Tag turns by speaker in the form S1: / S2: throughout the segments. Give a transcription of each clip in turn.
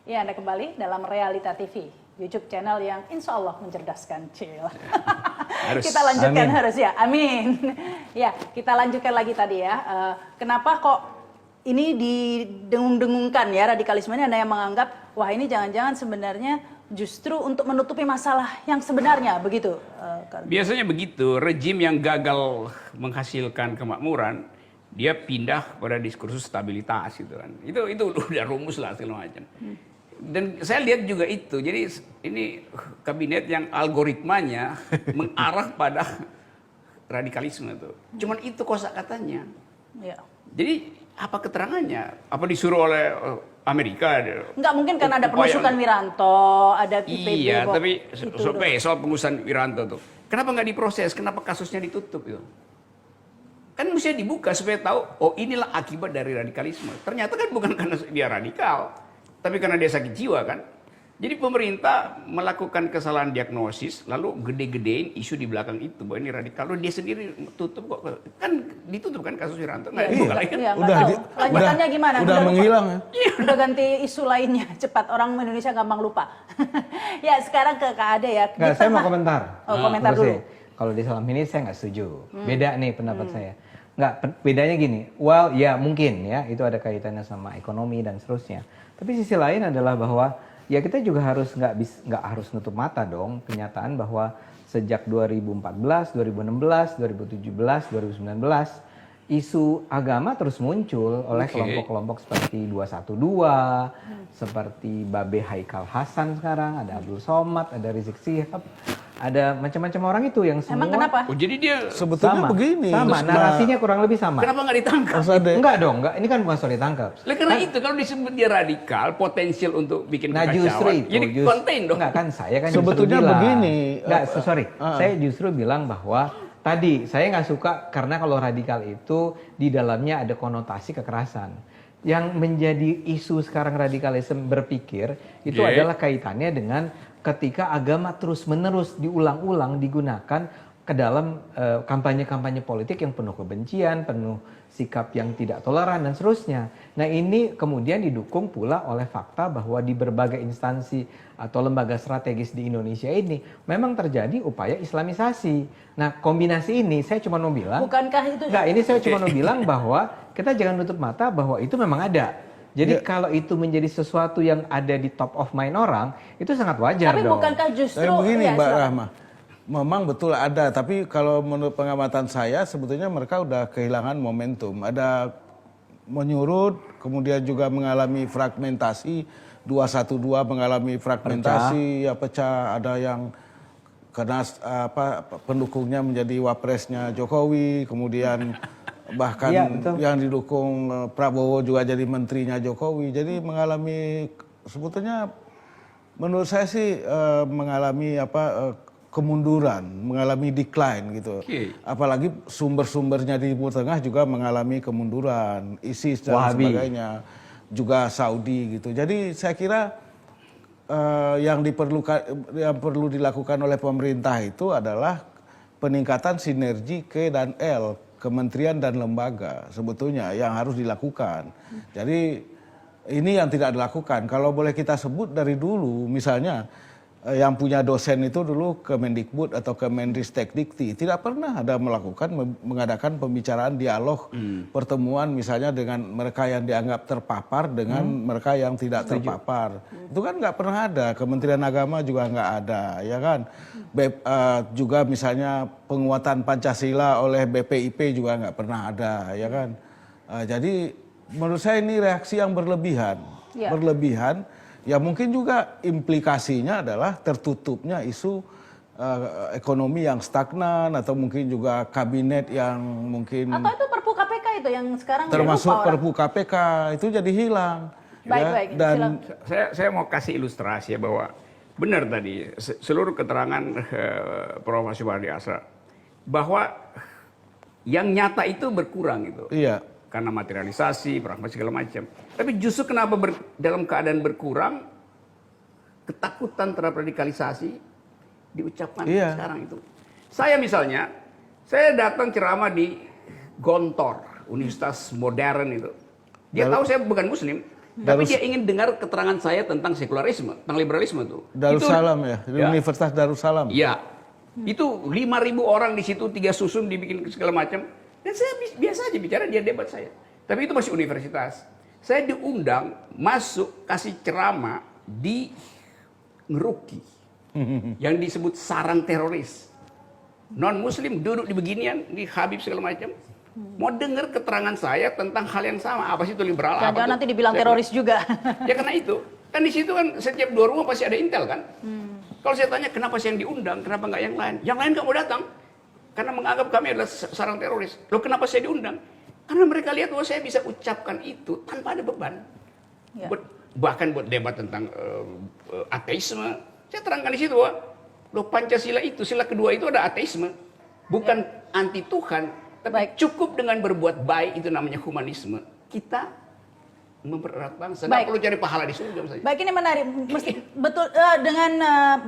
S1: Ya, Anda kembali dalam Realita TV, YouTube channel yang insya Allah mencerdaskan. Kita lanjutkan, amin. Harus ya, amin. Ya, kita lanjutkan lagi tadi ya. Kenapa kok ini didengung-dengungkan ya, radikalisme ini? Ada yang menganggap, wah ini jangan-jangan sebenarnya justru untuk menutupi masalah yang sebenarnya, begitu?
S2: Biasanya begitu, rejim yang gagal menghasilkan kemakmuran, dia pindah pada diskursus stabilitas gitu kan. Itu udah rumus lah segala macam. Dan saya lihat juga itu, jadi ini kabinet yang algoritmanya mengarah pada radikalisme itu. Cuman itu kosakatanya. Ya. Jadi apa keterangannya? Apa disuruh oleh Amerika?
S1: Enggak mungkin kan ada penusukan Wiranto, ada IPB.
S2: Iya, tapi soal pengusutan Wiranto tuh. Kenapa nggak diproses? Kenapa kasusnya ditutup itu? Kan mesti dibuka supaya tahu, oh inilah akibat dari radikalisme. Ternyata kan bukan karena dia radikal, tapi karena dia sakit jiwa kan. Jadi pemerintah melakukan kesalahan diagnosis, lalu gede-gedein isu di belakang itu bahwa ini radikal. Lalu dia sendiri tutup kok, kan ditutup kan kasus Wiranto. Nggak dibuka lagi kan?
S1: Iya, lanjutannya gimana?
S3: Udah menghilang ya?
S1: Udah ganti isu lainnya, cepat. Orang Indonesia gampang lupa. Ya sekarang ke Kak Ade ya.
S4: Nggak, saya mau komentar.
S1: Oh, komentar dulu.
S4: Kalau di Salam ini saya nggak setuju. Beda nih pendapat saya. Nggak, bedanya gini. Well, ya mungkin ya itu ada kaitannya sama ekonomi dan seterusnya. Tapi sisi lain adalah bahwa ya kita juga harus nggak harus nutup mata dong kenyataan bahwa sejak 2014, 2016, 2017, 2019 isu agama terus muncul oleh kelompok-kelompok seperti 212, seperti Babe Haikal Hasan sekarang, ada Abdul Somad, ada Rizik Sihab, ada macam-macam orang itu yang semua.
S1: Emang kenapa?
S2: Oh, jadi dia
S3: sebetulnya
S4: sama,
S3: begini.
S4: Sama, narasinya kurang lebih sama.
S2: Kenapa nggak ditangkap?
S4: Enggak dong, enggak. Ini kan bukan soal ditangkap.
S2: Karena itu kalau disebut dia radikal, potensial untuk bikin
S4: kekacauan. Justru itu.
S2: Jadi konten dong.
S4: Enggak kan saya kan
S3: sebetulnya
S4: justru bilang,
S3: begini.
S4: Enggak, sorry. Saya justru bilang bahwa tadi saya nggak suka karena kalau radikal itu di dalamnya ada konotasi kekerasan. Yang menjadi isu sekarang radikalisme berpikir itu adalah kaitannya dengan ketika agama terus-menerus diulang-ulang digunakan ke dalam kampanye-kampanye politik yang penuh kebencian, penuh sikap yang tidak toleran dan seterusnya. Nah ini kemudian didukung pula oleh fakta bahwa di berbagai instansi atau lembaga strategis di Indonesia ini memang terjadi upaya islamisasi. Nah kombinasi ini saya cuma mau bilang,
S1: bukankah itu?
S4: Enggak, ini saya cuma mau bilang bahwa kita jangan nutup mata bahwa itu memang ada. Jadi kalau itu menjadi sesuatu yang ada di top of mind orang, itu sangat wajar dong.
S1: Tapi bukankah justru
S3: begini ya, Mbak Rahma, memang betul ada, tapi kalau menurut pengamatan saya sebetulnya mereka udah kehilangan momentum. Ada menyurut, kemudian juga mengalami fragmentasi, 212 mengalami fragmentasi, pecah, ada yang kena pendukungnya menjadi wapresnya Jokowi, kemudian bahkan yang didukung Prabowo juga jadi menterinya Jokowi. Jadi mengalami sebetulnya menurut saya sih mengalami kemunduran, mengalami decline gitu. Apalagi sumber-sumbernya di Timur Tengah juga mengalami kemunduran, ISIS dan sebagainya, juga Saudi gitu. Jadi saya kira yang perlu dilakukan oleh pemerintah itu adalah peningkatan sinergi K dan L, kementerian dan lembaga sebetulnya yang harus dilakukan. Jadi ini yang tidak dilakukan. Kalau boleh kita sebut dari dulu, misalnya yang punya dosen itu dulu Kemendikbud atau Kemendristekdikti tidak pernah ada mengadakan pembicaraan dialog pertemuan misalnya dengan mereka yang dianggap terpapar dengan mereka yang tidak terpapar. Itu kan nggak pernah ada. Kementerian Agama juga nggak ada, ya kan. Juga misalnya penguatan Pancasila oleh BPIP juga nggak pernah ada, ya kan. Jadi menurut saya ini reaksi yang berlebihan. Ya mungkin juga implikasinya adalah tertutupnya isu ekonomi yang stagnan atau mungkin juga kabinet yang mungkin
S1: atau itu Perpu KPK itu yang sekarang
S3: termasuk Perpu KPK itu jadi hilang.
S1: Baik.
S3: Dan
S2: saya mau kasih ilustrasi ya bahwa benar tadi seluruh keterangan Prof. Subhadi Asra bahwa yang nyata itu berkurang gitu.
S3: Iya.
S2: Karena materialisasi, pragmatis segala macam. Tapi justru kenapa dalam keadaan berkurang, ketakutan terhadap radikalisasi diucapkan sekarang itu. Saya misalnya, saya datang ceramah di Gontor, universitas modern itu. Dia tahu saya bukan Muslim, tapi dia ingin dengar keterangan saya tentang sekularisme, tentang liberalisme tuh.
S3: Darussalam ya, Universitas Darussalam.
S2: Iya, itu 5.000 orang di situ, 3 susun dibikin segala macam. Dan saya biasa aja bicara, dia debat saya. Tapi itu masih universitas. Saya diundang masuk kasih ceramah di Ngeruki, yang disebut sarang teroris. Non Muslim duduk di beginian, di Habib segala macam. Mau dengar keterangan saya tentang hal yang sama, apa sih itu liberal?
S1: Jangan nanti dibilang teroris juga.
S2: Ya karena itu, kan di situ kan setiap 2 rumah pasti ada intel kan. Kalau saya tanya kenapa saya yang diundang, kenapa nggak yang lain? Yang lain nggak mau datang, karena menganggap kami adalah sarang teroris. Loh kenapa saya diundang? Karena mereka lihat bahwa saya bisa ucapkan itu tanpa ada beban.
S1: Ya.
S2: Bahkan buat debat tentang ateisme, saya terangkan di situ bahwa loh Pancasila itu, sila kedua itu ada ateisme, bukan anti Tuhan. Tapi cukup dengan berbuat baik, itu namanya humanisme. Kita mempererat bangsa, nggak perlu cari pahala di surga saja.
S1: Baik, ini menarik. Betul, dengan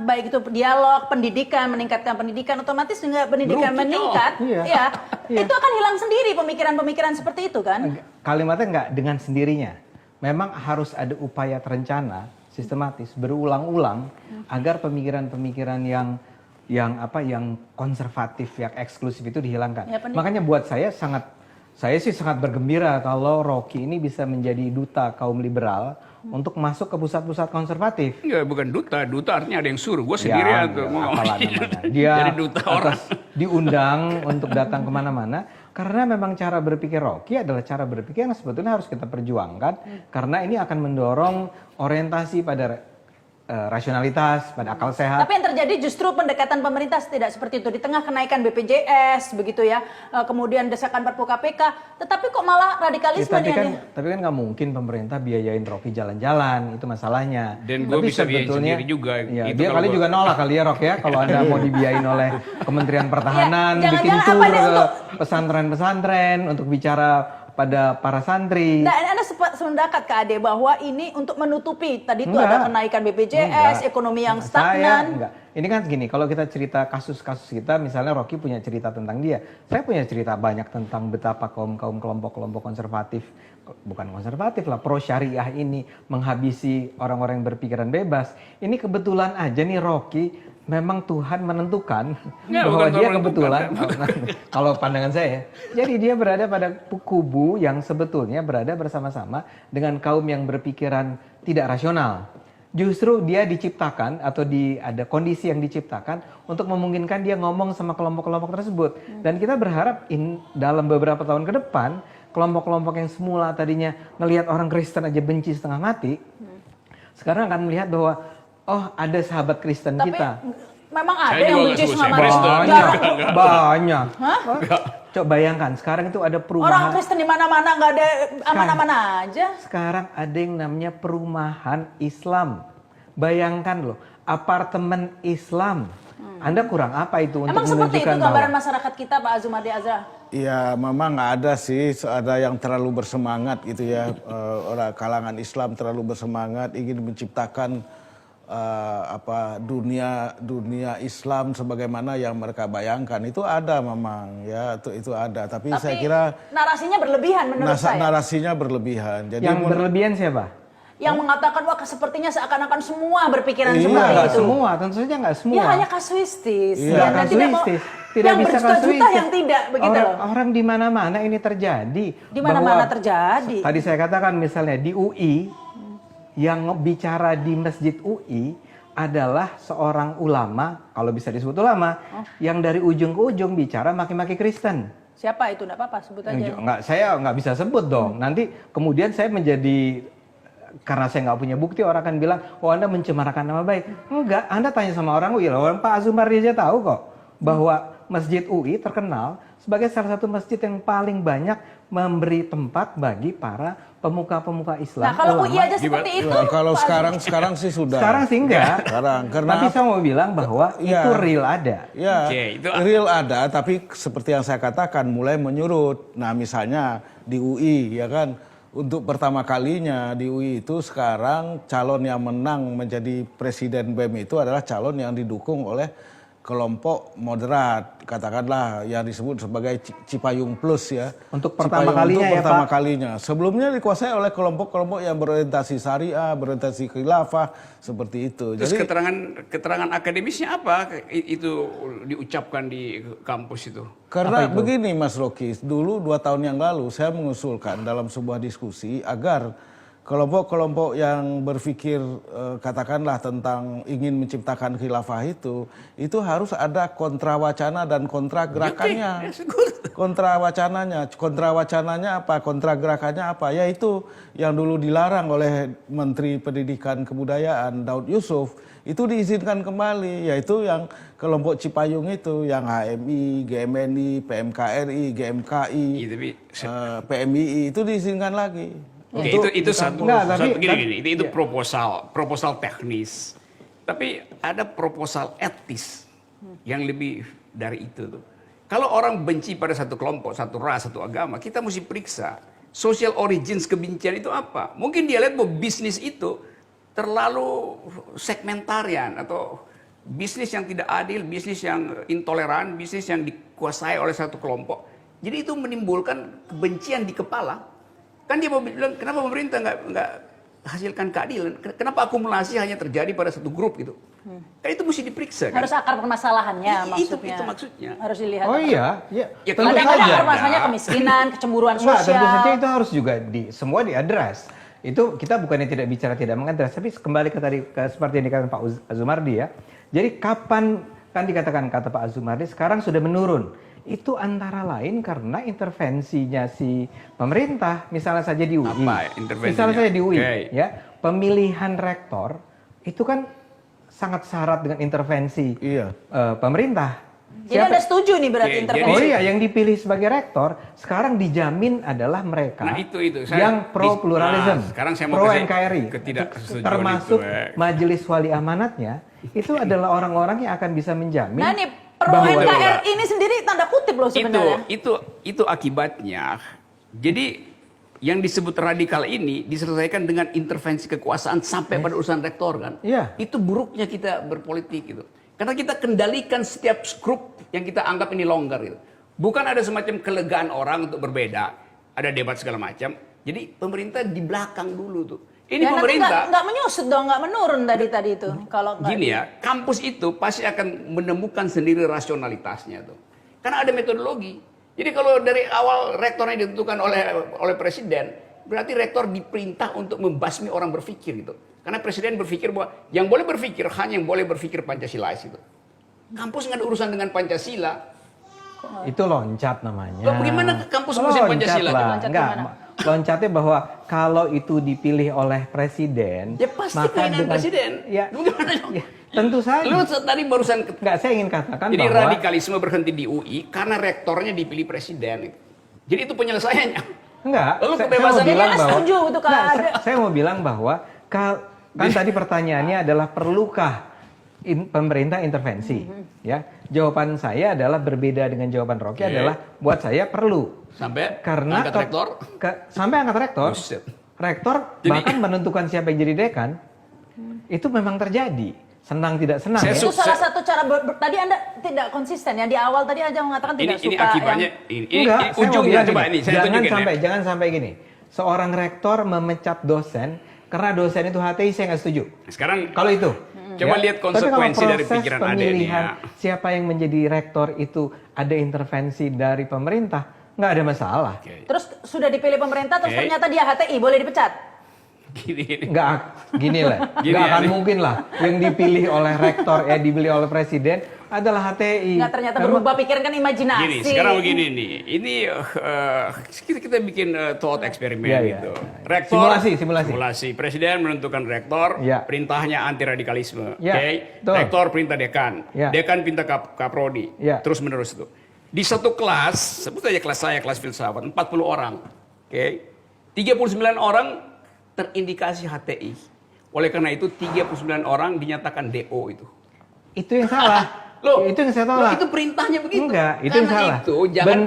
S1: baik itu dialog, pendidikan, meningkatkan pendidikan, otomatis juga pendidikan meningkat. Ya, itu akan hilang sendiri pemikiran-pemikiran seperti itu kan?
S4: Kalimatnya nggak dengan sendirinya. Memang harus ada upaya terencana, sistematis, berulang-ulang agar pemikiran-pemikiran yang konservatif, yang eksklusif itu dihilangkan.
S1: Ya,
S4: makanya buat saya sih sangat bergembira kalau Rocky ini bisa menjadi duta kaum liberal untuk masuk ke pusat-pusat konservatif.
S2: Ya bukan duta artinya ada yang suruh. Gue sendirian tuh mau
S4: dia
S2: jadi duta orang.
S4: Diundang untuk datang kemana-mana karena memang cara berpikir Rocky adalah cara berpikir yang sebetulnya harus kita perjuangkan karena ini akan mendorong orientasi pada rasionalitas, pada akal sehat.
S1: Tapi yang terjadi justru pendekatan pemerintah tidak seperti itu. Di tengah kenaikan BPJS, begitu ya, kemudian desakan Perpu KPK, tetapi kok malah radikalisme
S4: Tapi kan nggak mungkin pemerintah biayain Rocky jalan-jalan, itu masalahnya.
S2: Dan gue bisa biayain sendiri juga.
S4: Ya, dia kali juga nolak kali ya Rocky ya, kalau Anda mau dibiayain oleh Kementerian Pertahanan, bikin tur ke pesantren-pesantren untuk bicara pada para santri.
S1: Nah, Anda sependapat ke Ade bahwa ini untuk menutupi tadi itu ada kenaikan BPJS, ekonomi yang stagnan.
S4: Enggak. Ini kan gini, kalau kita cerita kasus-kasus kita, misalnya Rocky punya cerita tentang dia, saya punya cerita banyak tentang betapa kaum-kaum kelompok-kelompok konservatif, bukan konservatif lah, pro syariah ini menghabisi orang-orang yang berpikiran bebas. Ini kebetulan aja nih Rocky memang Tuhan menentukan bahwa dia kebetulan, kalau pandangan saya, jadi dia berada pada kubu yang sebetulnya berada bersama-sama dengan kaum yang berpikiran tidak rasional. Justru dia diciptakan atau ada kondisi yang diciptakan untuk memungkinkan dia ngomong sama kelompok-kelompok tersebut. Dan kita berharap dalam beberapa tahun ke depan, kelompok-kelompok yang semula tadinya ngelihat orang Kristen aja benci setengah mati, sekarang akan melihat bahwa oh ada sahabat Kristen kita.
S1: Memang ada yang benci sama
S4: banyak. Coba bayangkan, sekarang itu ada perumahan.
S1: Orang Kristen di mana-mana nggak ada aman-aman aja.
S4: Sekarang ada yang namanya perumahan Islam. Bayangkan loh, apartemen Islam. Anda kurang apa itu untuk menunjukkan
S1: seperti itu gambaran masyarakat kita, Pak Azumadi Azra?
S3: Ya memang nggak ada sih, ada yang terlalu bersemangat gitu ya. Orang kalangan Islam terlalu bersemangat ingin menciptakan dunia Islam sebagaimana yang mereka bayangkan. Itu ada memang ya, itu ada. Tapi saya kira
S1: narasinya berlebihan menurut saya.
S3: Narasinya berlebihan. Jadi
S4: yang berlebihan siapa?
S1: Yang mengatakan wah sepertinya seakan-akan semua berpikiran seperti
S4: itu.
S1: itu.
S4: Semua, tentu saja nggak semua.
S1: Ya hanya kasuistis.
S4: Iya, kasuistis. Tidak
S1: yang
S4: bisa
S1: berjuta-juta yang tidak begitu loh.
S4: Orang di mana-mana ini terjadi.
S1: Di mana-mana terjadi.
S4: Tadi saya katakan misalnya di UI, yang bicara di Masjid UI adalah seorang ulama, kalau bisa disebut ulama, yang dari ujung ke ujung bicara maki-maki Kristen.
S1: Siapa itu? Nggak apa-apa, sebut aja.
S4: Saya nggak bisa sebut dong. Nanti kemudian saya menjadi, karena saya nggak punya bukti, orang akan bilang, oh Anda mencemarakan nama baik. Enggak, Anda tanya sama orang UI, orang Pak Azumar aja tahu kok bahwa Masjid UI terkenal sebagai salah satu masjid yang paling banyak memberi tempat bagi para pemuka-pemuka Islam.
S1: Nah kalau UI aja seperti itu.
S3: Kalau sekarang sih sudah.
S4: Sekarang sih enggak.
S3: Tapi
S4: saya mau bilang bahwa itu real ada.
S3: Ya, real ada, tapi seperti yang saya katakan mulai menyurut. Nah misalnya di UI ya kan, untuk pertama kalinya di UI itu sekarang calon yang menang menjadi presiden BEM itu adalah calon yang didukung oleh kelompok moderat, katakanlah yang disebut sebagai Cipayung Plus ya.
S4: Untuk pertama
S3: Cipayung
S4: kalinya
S3: untuk
S4: ya,
S3: pertama
S4: Pak?
S3: kalinya. Sebelumnya dikuasai oleh kelompok-kelompok yang berorientasi syariah, berorientasi khilafah, seperti itu.
S2: Terus
S3: Jadi
S2: keterangan akademisnya apa itu diucapkan di kampus itu?
S3: karena begini Mas Rocky, dulu 2 tahun yang lalu saya mengusulkan dalam sebuah diskusi agar kelompok-kelompok yang berpikir katakanlah tentang ingin menciptakan khilafah itu harus ada kontra wacana dan kontra gerakannya. Kontra wacananya apa? Kontra gerakannya apa? Yaitu yang dulu dilarang oleh Menteri Pendidikan Kebudayaan Daud Yusuf itu diizinkan kembali, yaitu yang kelompok Cipayung itu, yang HMI, GMNI, PMKRI, GMKI, PMII itu diizinkan lagi.
S2: Oke, itu satu gini, itu proposal teknis. Tapi ada proposal etis yang lebih dari itu tuh. Kalau orang benci pada satu kelompok, satu ras, satu agama, kita mesti periksa social origins kebencian itu apa. Mungkin dia lihat bahwa bisnis itu terlalu segmentarian atau bisnis yang tidak adil, bisnis yang intoleran, bisnis yang dikuasai oleh satu kelompok. Jadi itu menimbulkan kebencian di kepala. Kan dia mau bilang, kenapa pemerintah nggak hasilkan keadilan? Kenapa akumulasi hanya terjadi pada satu grup gitu? Kan itu mesti diperiksa. Kan?
S1: Harus akar permasalahannya maksudnya.
S2: Itu maksudnya.
S1: Harus dilihat.
S4: Oh iya, ya.
S2: Ya,
S4: Tentu
S1: Kadang-kadang
S4: saja.
S1: akar masalahnya kemiskinan, kecemburuan
S4: Enggak,
S1: sosial.
S4: tentu saja itu harus juga semua diadres. Itu kita bukannya tidak bicara tidak mengadres, tapi kembali ke tadi seperti yang dikatakan Pak Azumardi ya. Jadi kapan kan dikatakan kata Pak Azumardi sekarang sudah menurun. Itu antara lain karena intervensinya si pemerintah, misalnya saja di UI.
S2: Apa intervensinya?
S4: Misalnya saja di UI,
S2: Okay.
S4: ya. Pemilihan rektor itu kan sangat syarat dengan intervensi pemerintah.
S1: Jadi Anda setuju nih berarti
S2: Oke,
S1: intervensi?
S4: Oh iya, yang dipilih sebagai rektor sekarang dijamin adalah mereka
S2: Nah, itu.
S4: yang pro pluralism,
S2: sekarang saya mau
S4: pro
S2: kasih
S4: NKRI,
S2: ketidaksetujuan
S4: termasuk
S2: itu,
S4: majelis wali amanatnya itu adalah orang-orang yang akan bisa menjamin.
S1: Nah nih, pro
S4: bahwa-
S1: NKRI ini sendiri tanda kutip loh sebenarnya.
S2: Itu akibatnya. Jadi yang disebut radikal ini diselesaikan dengan intervensi kekuasaan sampai pada urusan rektor kan.
S4: Iya.
S2: Itu buruknya kita berpolitik gitu. Karena kita kendalikan setiap grup yang kita anggap ini longgar gitu. Bukan ada semacam kelegaan orang untuk berbeda, ada debat segala macam. Jadi pemerintah di belakang dulu tuh. Ini
S1: Ya,
S2: pemerintah
S1: nggak menyusut dong, nggak menurun tadi itu. Kalau nggak
S2: gini ya, kampus itu pasti akan menemukan sendiri rasionalitasnya tuh. Karena ada metodologi. Jadi kalau dari awal rektornya ditentukan oleh presiden, berarti rektor diperintah untuk membasmi orang berpikir gitu. Karena presiden berpikir bahwa yang boleh berpikir hanya yang boleh berpikir Pancasilais itu. Kampus nggak ada urusan dengan Pancasila.
S4: Itu loncat namanya.
S2: Loh, bagaimana kampus ngurusin Pancasila?
S4: Lah.
S1: Loncat
S4: Enggak,
S1: gimana?
S4: loncatnya bahwa kalau itu dipilih oleh presiden,
S2: Ya pasti
S4: maka
S2: keinginan
S4: dengan-
S2: presiden.
S4: Ya,
S2: Bagaimana?
S4: ya, tentu saja.
S2: Lu tadi barusan
S4: Enggak, saya ingin katakan
S2: jadi
S4: bahwa
S2: radikalisme berhenti di UI karena rektornya dipilih presiden. Jadi itu penyelesaiannya.
S4: enggak,
S2: Lalu
S4: saya
S2: kebebasan
S4: mau bilang
S1: ini
S4: bahwa
S1: setuju itu kan
S4: Enggak,
S1: ada.
S4: saya mau bilang bahwa kan tadi pertanyaannya adalah perlukah pemerintah intervensi? Ya, jawaban saya adalah berbeda dengan jawaban Rocky
S2: Oke.
S4: adalah buat saya perlu.
S2: Sampai
S4: Karena
S2: angkat rektor.
S4: sampai angkat rektor,
S2: Buset.
S4: rektor
S2: Jadi-
S4: bahkan menentukan siapa yang jadi dekan, itu memang terjadi. Senang tidak senang
S2: Saya
S4: ya.
S1: Itu salah satu cara tadi Anda tidak konsisten ya, di awal tadi aja mengatakan tidak
S2: Ini
S1: suka
S2: akibatnya
S1: yang
S2: ini
S4: Enggak, saya mau
S2: ujungnya
S4: bilang
S2: coba
S4: gini,
S2: ini saya tunjukin ya.
S4: jangan sampai gini. Seorang rektor memecat dosen karena dosen itu HTI, saya nggak setuju.
S2: Sekarang
S4: Kalau itu.
S2: Coba lihat konsekuensi
S4: Tapi kalau
S2: dari
S4: proses
S2: pikiran
S4: pemilihan
S2: adeknya.
S4: siapa yang menjadi rektor itu ada intervensi dari pemerintah, nggak ada masalah.
S2: Oke.
S1: terus sudah dipilih pemerintah terus
S2: Oke.
S1: ternyata dia HTI boleh dipecat.
S2: Gini.
S4: Nggak gini lah,
S2: Gini
S4: nggak
S2: ya,
S4: akan
S2: nih.
S4: mungkin lah yang dipilih oleh rektor dipilih oleh presiden adalah HTI.
S1: Nggak ternyata
S4: Karena-
S1: berubah pikiran kan imajinasi.
S2: Gini, sekarang begini nih. Ini kita bikin thought eksperimen
S4: Iya, iya.
S2: gitu. Rektor
S4: Simulasi.
S2: Presiden menentukan rektor,
S4: Iya.
S2: perintahnya anti radikalisme.
S4: Iya,
S2: Oke.
S4: betul.
S2: Rektor perintah dekan.
S4: Iya.
S2: Dekan perintah kaprodi.
S4: Iya.
S2: Terus menerus itu. Di satu kelas, sebut aja kelas saya, kelas filsafat, 40 orang. Oke. 39 orang terindikasi HTI. Oleh karena itu 39 orang dinyatakan DO itu.
S4: Itu yang salah.
S2: Loh,
S4: itu yang saya
S2: loh,
S4: tolak.
S2: itu perintahnya begitu.
S4: Enggak, itu
S2: Karena
S4: yang salah.
S2: itu jangan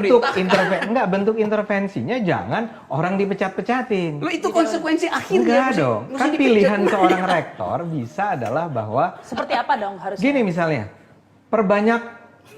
S4: bentuk intervensinya jangan orang dipecat-pecatin.
S2: Loh, itu konsekuensi akhirnya.
S4: Enggak
S2: mesti-
S4: dong.
S2: mesti
S4: Kan
S2: dipecat.
S4: pilihan seorang rektor bisa adalah bahwa
S1: Seperti apa dong harusnya?
S4: gini misalnya, perbanyak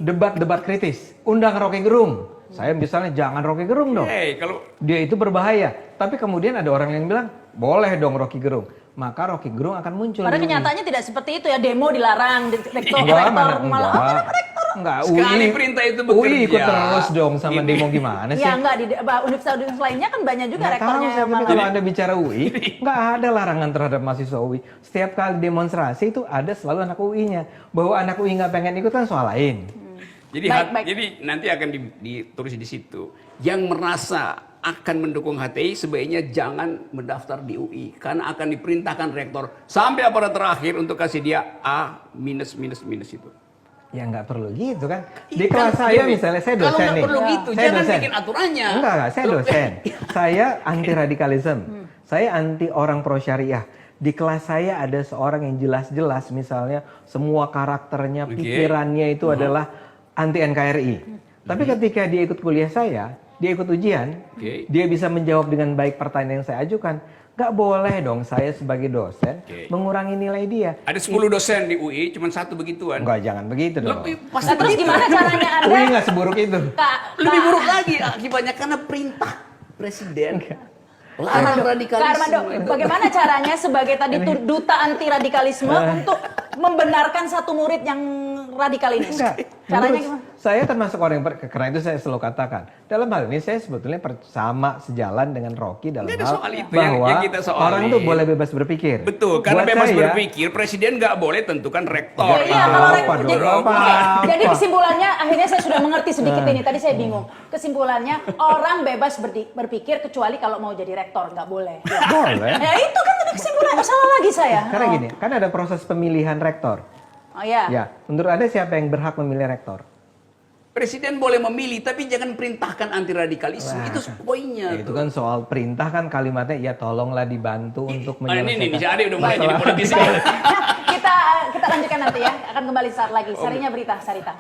S4: debat-debat kritis. Undang Rocky Gerung. Saya misalnya jangan Rocky Gerung dong.
S2: Kalau
S4: Dia itu berbahaya. Tapi kemudian ada orang yang bilang, boleh dong Rocky Gerung. Maka Rocky Gerung akan muncul.
S1: Padahal
S4: di UI.
S1: kenyataannya tidak seperti itu ya, demo dilarang, rektor
S4: Enggak, mana
S1: malah
S4: enggak. Enggak,
S2: Sekali
S4: UI,
S2: perintah itu
S4: UI
S2: bekerja.
S4: ikut terus dong sama demo gimana sih?
S1: ya enggak di universitas lainnya kan banyak juga
S4: Nggak tahu
S1: rektornya
S4: saya,
S1: yang
S4: tapi
S1: malah.
S4: kalau Anda bicara UI, nggak ada larangan terhadap mahasiswa UI. Setiap kali demonstrasi itu ada selalu anak UI-nya. Bahwa anak UI nggak pengen ikut kan soal lain.
S2: Jadi,
S1: Baik.
S2: jadi nanti akan ditulis di situ. Yang merasa akan mendukung HTI sebaiknya jangan mendaftar di UI. Karena akan diperintahkan rektor sampai pada terakhir untuk kasih dia A minus itu.
S4: Ya nggak perlu gitu kan. Di kelas saya misalnya, saya dosen nih.
S2: Kalau nggak perlu gitu,
S4: Saya
S2: jangan
S4: dosen.
S2: bikin aturannya.
S4: Enggak, saya dosen. Saya anti radikalisme. Saya anti orang pro syariah. Di kelas saya ada seorang yang jelas-jelas misalnya semua karakternya, pikirannya itu adalah anti NKRI. Tapi ketika dia ikut kuliah saya, dia ikut ujian, dia bisa menjawab dengan baik pertanyaan yang saya ajukan. Nggak boleh dong saya sebagai dosen mengurangi nilai dia.
S2: Ada 10 dosen di UI, cuma satu begituan.
S4: Enggak, jangan begitu dong.
S2: Pasti
S1: Nah, terus
S2: begitu.
S1: gimana caranya Anda?
S4: UI nggak seburuk itu.
S2: Lebih buruk lagi akibatnya karena perintah presiden. Larang
S1: Kak
S2: radikalisme.
S1: Armando, bagaimana caranya sebagai tadi duta anti radikalisme untuk membenarkan satu murid yang radikal ini?
S4: Enggak.
S1: Caranya
S4: Menurut
S1: gimana?
S4: saya termasuk orang yang karena itu saya selalu katakan. Dalam hal ini saya sebetulnya sama sejalan dengan Rocky dalam
S2: Nggak ada
S4: hal
S2: soal itu
S4: bahwa
S2: yang kita soalin.
S4: orang tuh boleh bebas berpikir.
S2: Betul, karena
S4: Buat
S2: bebas
S4: saya,
S2: berpikir, presiden nggak boleh tentukan rektor.
S1: Oh, iya, kalau
S4: apa dong,
S1: jadi,
S4: apa?
S1: jadi kesimpulannya akhirnya saya sudah mengerti sedikit ini. Tadi saya bingung. Kesimpulannya orang bebas berpikir kecuali kalau mau jadi rektor nggak boleh.
S4: Boleh.
S1: Ya itu kan tadi kesimpulannya, salah lagi saya.
S4: Karena gini, kan ada proses pemilihan rektor.
S1: Oh ya.
S4: Ya, menurut Anda siapa yang berhak memilih rektor?
S2: Presiden boleh memilih, tapi jangan perintahkan anti radikalisme. Itu poinnya.
S4: Ya, itu kan soal perintah kan kalimatnya ya tolonglah dibantu untuk
S2: Ini
S4: menyelesaikan.
S2: Ade udah mulai jadi
S4: masalah.
S2: politisi.
S1: kita lanjutkan nanti ya. Akan kembali saat lagi. Sarinya berita Sarita.